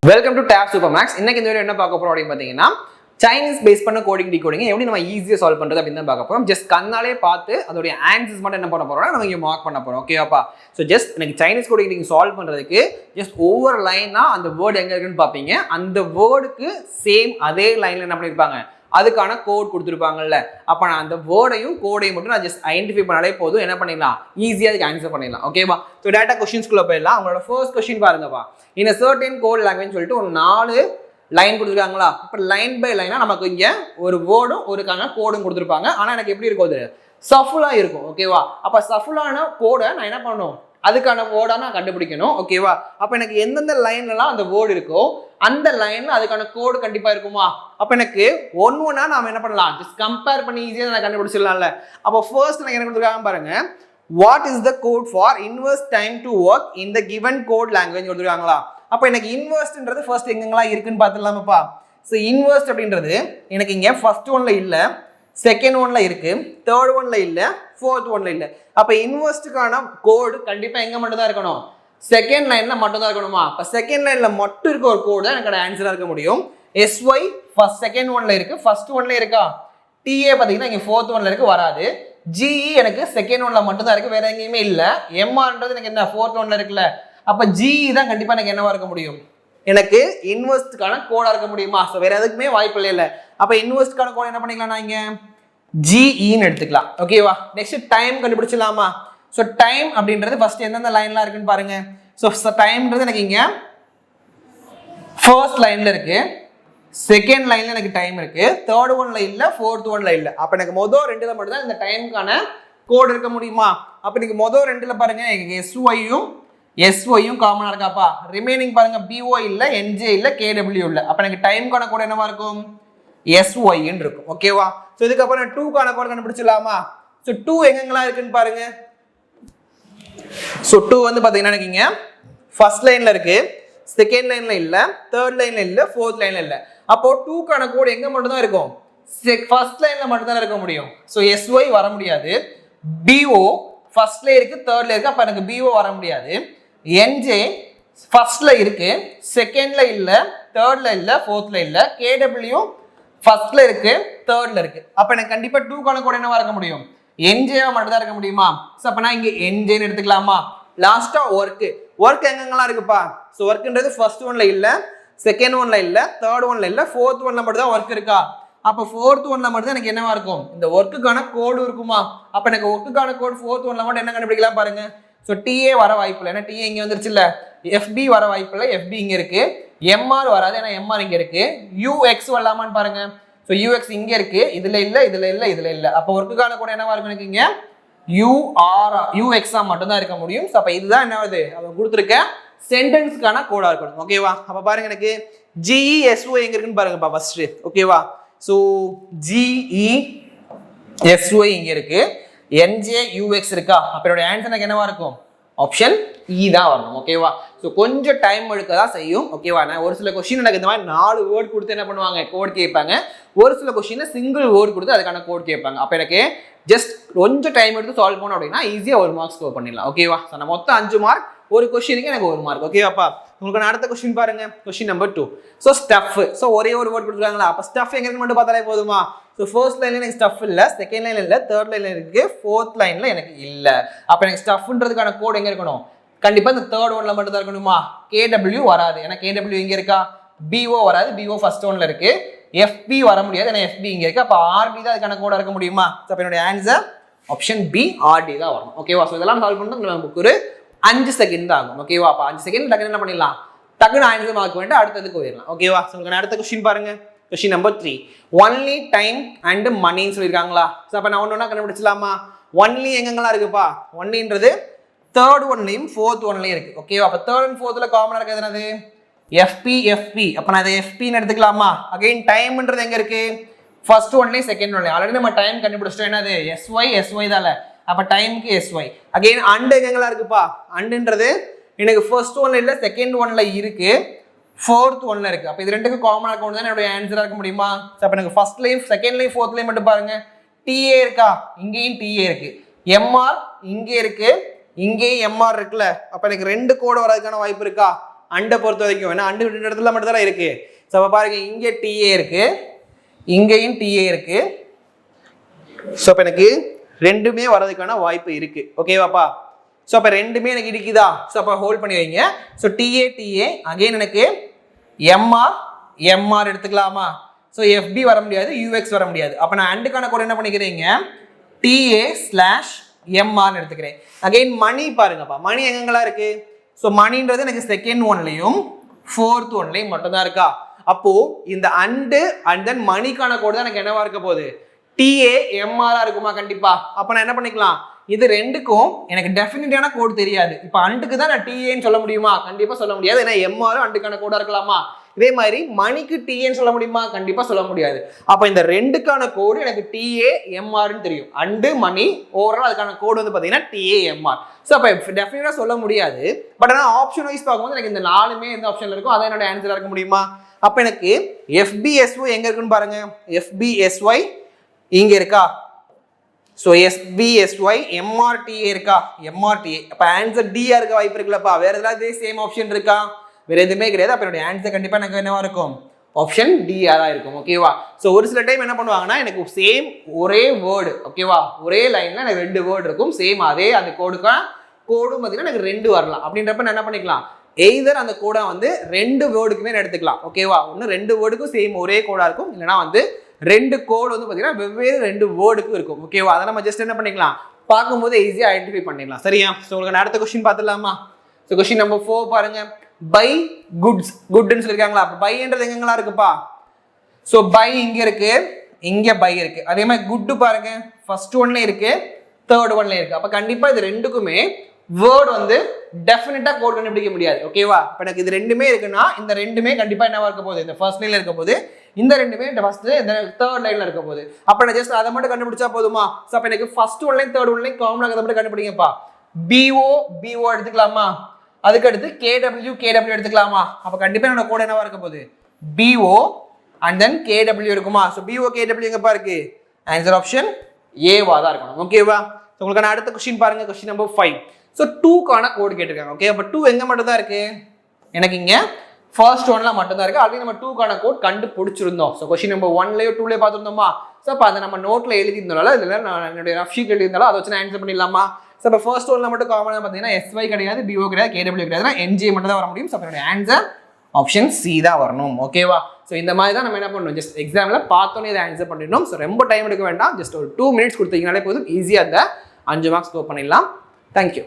Welcome to tab super max. இன்னைக்கு இந்த video என்ன பார்க்க போறோம் அப்படின்னு பார்த்தீங்கன்னா, சைனீஸ் பேஸ் பண்ண கோடிங் டிகோடிங் எப்படி நம்ம ஈஸியாக சால்வ் பண்றது அப்படின்னு தான் பார்க்க போறோம். ஜஸ்ட் கண்ணாலே பார்த்து அதோடைய ஆன்சர்ஸ் மட்டும் என்ன பண்ண போறோம்னா நம்ம இங்கே மார்க் பண்ண போறோம். ஓகேவாப்பா? ஸோ ஜஸ்ட் எனக்கு சைனீஸ் கோடிங் நீங்க சால்வ் பண்றதுக்கு ஜஸ்ட் ஒவ்வொரு லைனா அந்த வேர்டு எங்க இருக்குன்னு பார்ப்பீங்க. அந்த வேர்டுக்கு சேம் அதே லைன்ல என்ன பண்ணிருப்பாங்க, அதுக்கான கோட் கொடுத்துருப்பாங்கல்ல. அப்போ நான் அந்த வேர்டையும் கோடையும் மட்டும் நான் ஜஸ்ட் ஐடென்டிஃபை பண்ணாலே போதும், என்ன பண்ணிடலாம், ஈஸியாக அதுக்கு ஆன்சர் பண்ணிடலாம். ஓகேவா? ஸோ டேட்டா கொஸ்டின்ஸ்குள்ள போயிடலாம். அவங்களோட ஃபர்ஸ்ட் கொஸ்டின் பாருங்கப்பா. இன் சர்டன் கோட் லாங்குவேஜ் சொல்லிட்டு ஒரு 4 லைன் கொடுத்துருக்காங்களா. இப்போ லைன் பை லைனா நமக்கு இங்கே ஒரு வேர்டும் ஒருக்கான கோடும் கொடுத்துருப்பாங்க. ஆனால் எனக்கு எப்படி இருக்கும், அது சஃபுலாக இருக்கும். ஓகேவா? அப்போ சஃபுலான கோடை நான் என்ன பண்ணணும், அதுக்கான வேர்டா நான் கண்டுபிடிக்கணும். ஓகேவா? அப்போ எனக்கு எந்தெந்த லைன்லாம் அந்த வேர்டு இருக்கோ அந்த லைன்ல அதுக்கான கோடு கண்டிப்பா இருக்குமா. அப்ப எனக்கு ஒன்னா நாம என்ன பண்ணலாம், ஜஸ்ட் கம்பேர் பண்ணி ஈஸியா நான் கண்டுபிடிச்சிடலாம்ல. அப்போ ஃபர்ஸ்ட் எனக்கு என்ன கொடுத்துருக்காங்க பாருங்க, what is the code for inverse time to work in the given code language கொடுத்துருக்காங்களா. அப்போ எனக்கு இன்வெர்ஸ்ன்றது ஃபர்ஸ்ட் எங்கெங்கெல்லாம் இருக்குன்னு பார்த்துடலாமாப்பா. ஸோ இன்வெர்ஸ்ட் அப்படின்றது எனக்கு இங்கே ஃபர்ஸ்ட் ஒன்ல இல்லை, செகண்ட் ஒன்ல இருக்கு, தேர்ட் ஒன்ல இல்லை, ஃபோர்த் ஒன்ல இல்லை. அப்போ இன்வெர்ஸ்டுக்கான கோடு கண்டிப்பா எங்க மட்டும் தான் இருக்கணும், செகண்ட் லைன்ல மட்டும் தான் இருக்கணுமா. அப்ப செகண்ட் லைன்ல மட்டும் இருக்க ஒரு கோடு தான் எனக்கு ஆன்சரா இருக்க முடியும். SY ஃபர்ஸ்ட் செகண்ட் ஒன்ல இருக்கு, ஃபர்ஸ்ட் ஒன்ல இருக்கா. TA பாத்தீங்கன்னா இங்க ஃபோர்த் ஒன்ல இருக்கு, வராது. GE எனக்கு செகண்ட் ஒன்ல மட்டும் தான் இருக்கு, வேற எங்கேயுமே இல்ல. MRன்றது எனக்கு என்ன ஃபோர்த் ஒன்ல இருக்குல்ல. அப்ப GE தான் கண்டிப்பா எனக்கு என்னவா இருக்க முடியும், எனக்கு இன்வெர்ஸ்டுக்கான கோடா இருக்க முடியுமா. ஸோ வேற எதுக்குமே வாய்ப்பு இல்லை. அப்ப இன்வெர்ஸ்டுக்கான கோட் என்ன பண்ணிக்கலாம், நான் இங்க GEன்னு எடுத்துக்கலாம். ஓகேவா? நெக்ஸ்ட் டைம் கண்டுபிடிச்சிடலாமா. ஸோ டைம் அப்படின்றது ஃபர்ஸ்ட் எந்தெந்த லைன்லாம் இருக்குன்னு பாருங்க. ஸோ டைம்ன்றது எனக்கு இங்கே ஃபர்ஸ்ட் லைன்ல இருக்கு, செகண்ட் லைன்ல எனக்கு டைம் இருக்கு, தேர்ட் ஒன்ல இல்லை, ஃபோர்த் ஒன்ல இல்லை. அப்போ எனக்கு மொதல் ரெண்டுல மட்டும் தான் இந்த டைமுக்கான கோட் இருக்க முடியுமா. அப்போ எனக்கு மொதல் ரெண்டுல பாருங்க, எனக்கு SYயும் காமனா இருக்காப்பா. ரிமைனிங் பாருங்க, BO இல்லை, NJ இல்லை, KW இல்லை. அப்போ எனக்கு டைமுக்கான கோட் என்னவா இருக்கும், SYன்னு இருக்கும். ஓகேவா? ஸோ இதுக்கப்புறம் நான் 2க்கான கோட் கண்டுபிடிச்சிடலாமா. ஸோ 2 எங்கெங்கெல்லாம் இருக்குன்னு பாருங்க. ஸோ 2 வந்து பார்த்தீங்கன்னா எனக்கு இங்கே ஃபர்ஸ்ட் லைனில் இருக்கு, செகண்ட் லைனில் இல்லை, தேர்ட் லைனில் இல்லை, ஃபோர்த் லைனில் இல்லை. அப்போ 2க்கான கோடு எங்கே மட்டும் தான் இருக்கும், ஃபர்ஸ்ட் லைனில் மட்டும் தான் இருக்க முடியும். ஸோ SY வர முடியாது. BO ஃபர்ஸ்ட்ல இருக்கு, தேர்ட்ல இருக்கு, அப்போ எனக்கு BO வர முடியாது. NJ ஃபர்ஸ்ட்ல இருக்கு, செகண்ட்ல இல்லை, தேர்ட்ல இல்லை, ஃபோர்த்ல இல்லை. KW ஃபர்ஸ்ட்ல இருக்கு, தேர்ட்ல இருக்கு. அப்போ எனக்கு கண்டிப்பாக 2க்கான கோடு என்னவா இருக்க முடியும், NJவா மட்டும் தான் இருக்க முடியுமா. ஸோ அப்போ நான் இங்கே NJன்னு எடுத்துக்கலாமா. லாஸ்டா ஒர்க் எங்கெங்கெல்லாம் இருக்குப்பா. ஸோ ஒர்க்ன்றது ஃபர்ஸ்ட் ஒன்ல இல்லை, செகண்ட் ஒன்ல இல்லை, தேர்ட் ஒன்ல இல்லை, ஃபோர்த் ஒன்ல மட்டும் தான் ஒர்க் இருக்கா. அப்போ ஃபோர்த் ஒன்ல மட்டும் தான் எனக்கு என்னவா இருக்கும், இந்த ஒர்க்குக்கான கோடு இருக்குமா. அப்போ எனக்கு ஒர்க்குக்கான கோடு ஃபோர்த் ஒன்ல மட்டும் என்ன கண்டுபிடிக்கலாம் பாருங்க. ஸோ TA வர வாய்ப்பு இல்லை, ஏன்னா TA இங்கே வந்துருச்சு இல்லை. FB வர வாய்ப்பு இல்லை, FB இங்கே இருக்கு. MR வராது, ஏன்னா MR இங்கே இருக்கு. UX வரலாமான்னு பாருங்க. ஸோ UX இங்கே இருக்கு, இதுல இல்லை, இதுல இல்லை, இதுல இல்லை. அப்போ ஒர்க்குக்கான கூட என்னவா இருக்கும், எனக்கு இங்கே UX மட்டும் தான் இருக்க முடியும். ஸோ அப்போ இதுதான் என்ன வருது, அவங்க கொடுத்துருக்க சென்டென்ஸ்க்கான கோடா இருக்கணும். ஓகேவா? அப்போ பாருங்க, எனக்கு GESY எங்க இருக்குன்னு பாருங்கப்பா ஃபர்ஸ்ட். ஓகேவா? ஸோ GESY இங்க இருக்கு, NJUX இருக்கா. அப்போ என்னோட ஆன்சர் எனக்கு என்னவா இருக்கும், ஆப்ஷன் E தான் வரணும். ஓகேவா? ஸோ கொஞ்சம் டைம் எடுக்க தான் செய்யும். ஓகேவா? நான் ஒரு சில கொஸ்டின் எனக்கு இந்த மாதிரி 4 வேர்ட் கொடுத்து என்ன பண்ணுவாங்க, கோட் கேட்பாங்க. ஒரு சில கொஸ்டின் சிங்கிள் வேர்ட் கொடுத்து அதுக்கான கோட் கேட்பாங்க. அப்போ எனக்கு ஜஸ்ட் கொஞ்சம் டைம் எடுத்து சால்வ் பண்ணோம் அப்படின்னா ஈஸியாக 1 மார்க் ஸ்கோர் பண்ணிடலாம். ஓகேவா? ஸோ நான் மொத்தம் 5 மார்க், ஒரு கொஸ்டினுக்கு எனக்கு 1 மார்க். ஓகேவாப்பா? உங்களுக்கு நான் அடுத்த கொஸ்டின் பாருங்க, question number 2. So stuff. So ஒரே ஒரு வேர்ட் கொடுத்துருக்காங்களா. அப்போ ஸ்டஃப் எங்க இருக்கு மட்டும் பார்த்தாலே போதுமா. ஸோ ஃபர்ஸ்ட் லைன்ல எனக்கு ஸ்டஃப் இல்லை, செகண்ட் லைன்ல இல்லை, தேர்ட் லைன்ல இருக்கு, ஃபோர்த் லைன்ல எனக்கு இல்லை. அப்போ எனக்கு ஸ்டஃப்ன்றதுக்கான கோட் எங்க இருக்கணும், கண்டிப்பா இந்த தேர்ட் ஒன்ல மட்டும் தான் இருக்கணுமா. KW வராது, ஏன்னா KW இங்க இருக்கா. BO வராது, BO ஃபர்ஸ்ட் ஒன்ல இருக்கு. FB வர முடியாது, ஏன்னா FB இங்க இருக்கு. அப்போ RD தான் அதுக்கான கோடா இருக்க முடியுமா. அப்போ என்னோட ஆன்சர் ஆப்ஷன் B, RD தான் வரும். ஓகேவா? ஸோ இதெல்லாம் சால்வ் பண்ணணும் நமக்கு ஒரு 5 செகண்ட் தான் ஆகும். ஓகேவா? அப்போ 5 செகண்ட் டக்குன்னு என்ன பண்ணிடலாம், டக்குன்னு ஆன்சர் மார்க் பண்ணிட்டு அடுத்ததுக்கு போயிடலாம். ஓகேவா? ஸோ உங்களுக்கு அடுத்த கொஸ்டின் பாருங்க, question number 3. Only time and மணின்னு சொல்லியிருக்காங்களா. ஸோ அப்போ நான் ஒன்று கண்டுபிடிச்சலாமா. ஒன்லி எங்கெங்கெல்லாம் இருக்குப்பா. ஒன்லின்றது தேர்ட் ஒன்லையும் ஃபோர்த் ஒன்லையும் இருக்கு. ஓகேவா? அப்போ தேர்ட் அண்ட் ஃபோர்த்தில் காமனாக இருக்கிறது என்னது, FP. அப்போ நான் அதை FPன்னு எடுத்துக்கலாமா. அகைன் டைம்ன்றது எங்க இருக்கு, ஃபர்ஸ்ட் ஒன்லையும் செகண்ட் ஒன்லையும். ஆல்ரெடி நம்ம டைம் கண்டுபிடிச்சிட்டோம், என்னது SY தானே. அப்போ டைமுக்கு SY. அகைன் அண்ட் எங்கெங்கெல்லாம் இருக்குப்பா. அண்டுன்றது எனக்கு ஃபர்ஸ்ட் ஒன்ல இல்லை, செகண்ட் ஒன்ல இருக்கு, ஃபோர்த் ஒன்ல இருக்கு. அப்போ இது ரெண்டுக்கும் காமனாக இருக்கணும் தான் என்னோட ஆன்சராக இருக்க முடியுமா. அப்போ எனக்கு ஃபர்ஸ்ட்லையும் செகண்ட்லையும் ஃபோர்த்லையும் மட்டும் பாருங்க. TA இருக்கா, இங்கேயும் TA இருக்கு. MR இங்கே இருக்கு, இங்கேயும் MR இருக்குல்ல. அப்போ எனக்கு 2 கோடு வரதுக்கான வாய்ப்பு இருக்கா. அண்டை பொறுத்த வரைக்கும் ஏன்னா அண்டு ரெண்டு இடத்துல மட்டும் தான் இருக்கு. ஸோ அப்போ பாருங்க இங்கே டிஏ இருக்கு, இங்கேயும் டிஏ இருக்கு. ஸோ அப்போ எனக்கு ரெண்டுமே வர்றதுக்கான வாய்ப்பு இருக்கு. ஓகேவாப்பா? ஸோ அப்போ ரெண்டுமே எனக்கு இருக்குதா? ஸோ அப்போ ஹோல்ட் பண்ணி வைங்க. ஸோ டிஏ அகைன் எனக்கு எம்ஆர் எடுத்துக்கலாமா? ஸோ எஃப்பி வர முடியாது, யூஎக்ஸ் வர முடியாது. அப்போ நான் அண்டுக்கான கோட் என்ன பண்ணிக்கிறீங்க, TA/MR எடுத்துக்கிறேன். அகைன் மணி பாருங்கப்பா, மணி எங்கெங்கெல்லாம் இருக்கு? ஸோ மணின்றது எனக்கு செகண்ட் ஒன்லையும் ஃபோர்த் ஒன்லையும் மட்டும் தான் இருக்கா? அப்போ இந்த அண்டு அண்ட் தென் மணிக்கான கோடு தான் எனக்கு என்னவா இருக்க போகுது, TA/MR இருக்குமா? கண்டிப்பா. அப்போ நான் என்ன பண்ணிக்கலாம், இது ரெண்டுக்கும் எனக்கு டெஃபினிட்டான கோட் தெரியாது. இப்போ அண்டுக்கு தான் நான் டிஏன்னு சொல்ல முடியுமா? கண்டிப்பா சொல்ல முடியாது. ஏன்னா எம்ஆரும் அண்டுக்கான கோடா இருக்கலாமா? இதே மாதிரி மணிக்கு டிஏன்னு சொல்ல முடியுமா? கண்டிப்பா சொல்ல முடியாது. அப்போ இந்த ரெண்டுக்கான கோடு எனக்கு TA/MRன்னு தெரியும். அண்டு மணி ஓவரால் அதுக்கான கோடு வந்து பார்த்தீங்கன்னா TA/MR. ஸோ அப்போ டெஃபினட்டா சொல்ல முடியாது. பட் ஆனால் ஆப்ஷன் வைஸ் பார்க்கும்போது எனக்கு இந்த நாலுமே எந்த ஆப்ஷன்ல இருக்கும் அதான் என்னோட ஆன்சரா இருக்க முடியுமா? அப்போ எனக்கு FBSY எங்க இருக்குன்னு பாருங்க. FBSY இங்க இருக்கா? ஸோ SBSY MRTA இருக்கா? MRTA. அப்போ ஆன்சர் டிஆ இருக்க வாய்ப்பு இருக்குல்லப்பா. வேற ஏதாவது சேம் ஆப்ஷன் இருக்கா? வேற எதுவுமே கிடையாது. அப்போ என்னுடைய ஆன்சர் கண்டிப்பா எனக்கு என்னவா இருக்கும், ஆப்ஷன் டிஆ தான் இருக்கும். ஓகேவா? ஸோ ஒரு சில டைம் என்ன பண்ணுவாங்கன்னா எனக்கு சேம் ஒரே வேர்டு, ஓகேவா, ஒரே லைன்ல எனக்கு ரெண்டு வேர்டு இருக்கும் சேம், அதே அந்த கோடும் பார்த்தீங்கன்னா எனக்கு ரெண்டு வரலாம். அப்படின்றப்ப நான் என்ன பண்ணிக்கலாம், எய்தர் அந்த கோடை வந்து ரெண்டு வேர்டுக்குமே எடுத்துக்கலாம். ஓகேவா? ஒன்று ரெண்டு வேர்டுக்கும் சேம் ஒரே கோடா இருக்கும், இல்லைனா வந்து ரெண்டு கோடு வந்து பார்த்தீங்கன்னா வெவ்வேறு ரெண்டு வேர்டுக்கும் இருக்கும். ஓகேவா? அதை நம்ம ஜஸ்ட் என்ன பண்ணிக்கலாம், பார்க்கும்போது ஈஸியாக ஐடென்டிஃபை பண்ணிடலாம். சரியா? ஸோ உங்களுக்கு அடுத்த கொஸ்டின் பார்த்துடலாமா? ஸோ கொஸ்டின் நம்பர் 4 பாருங்க. பை குட்ஸ், குட்னு சொல்லியிருக்காங்களா? அப்போ பைன்றது எங்கெங்கெல்லாம் இருக்குப்பா? ஸோ பை இங்கே இருக்கு, இங்கே பை இருக்கு. அதே மாதிரி குட்டு பாருங்க, ஃபர்ஸ்ட் ஒன்ல இருக்கு, தேர்ட் ஒன்ல இருக்கு. அப்போ கண்டிப்பாக இது ரெண்டுக்குமே வேர்டு வந்து டெஃபினட்டா கோட் கண்டுபிடிக்க முடியாது. ஓகேவா? இப்போ எனக்கு இது ரெண்டுமே இருக்குன்னா இந்த ரெண்டுமே கண்டிப்பாக என்னவா இருக்க போகுது, இந்த ஃபர்ஸ்ட் லைன்ல இருக்க போது, இந்த ரெண்டுமே ஃபர்ஸ்ட் இந்த தேர்ட் லைன்ல இருக்க போகுது. அப்போ நான் ஜஸ்ட் அதை மட்டும் கண்டுபிடிச்சா போதுமா? ஸோ அப்போ எனக்கு ஃபர்ஸ்ட் ஒன்லைன் தேர்ட் ஒன்லைன் காமனாக அதை மட்டும் கண்டுபிடிங்கப்பா. BO எடுத்துக்கலாமா? அதுக்கு அடுத்து KW எடுத்துக்கலாமா? அப்போ கண்டிப்பாக என்னோட கோட் என்னவா இருக்க போகுது, BO அண்ட் தென் KW இருக்குமா? ஸோ BO KW எங்கப்பா இருக்கு? ஆன்சர் ஆப்ஷன் ஏவா தான் இருக்கணும். ஓகேவா? ஸோ உங்களுக்கான அடுத்த கொஸ்டின் பாருங்க. Question number 5. ஸோ 2க்கான கோடு கேட்டிருக்காங்க. ஓகே, அப்போ 2 எங்க மட்டும் தான் இருக்கு, எனக்கு இங்க ஃபர்ஸ்ட் ஒன்ல மட்டும் தான் இருக்கு. ஆல்ரெடி நம்ம 2க்கான கோட் கண்டுபிடிச்சிருந்தோம். ஸோ கொஸ்டின் நம்பர் 1லயோ 2லயோ பார்த்துருந்தோமா? ஸோ அப்போ அதை நம்ம நோட்ல எழுதியிருந்தாலும் இல்லை நான் என்னுடைய ரஃப் ஷீட் எழுதியிருந்தாலும் அதை வச்சு நான் ஆன்சர் பண்ணிடலாமா? ஸோ இப்போ ஃபர்ஸ்ட் ஒன்ல மட்டும் காமனாக பார்த்தீங்கன்னா SY கிடையாது, BO கிடையாது, KW கிடையாது, NJ மட்டும் தான் வர முடியும். ஸோ என்னுடைய ஆன்சர் ஆப்ஷன் சி தான் வரணும். ஓகேவா? ஸோ இந்த மாதிரி தான் நம்ம என்ன பண்ணணும், ஜஸ்ட் எக்ஸாமில் பார்த்தோன்னே இதை ஆன்சர் பண்ணிடணும். ஸோ ரொம்ப டைம் எடுக்க வேண்டாம், ஜஸ்ட் ஒரு 2 minutes கொடுத்தீங்கனாலே போதும், ஈஸியாக அந்த 5 மார்க்ஸ் ஸ்கோர் பண்ணிடலாம். தேங்க்யூ.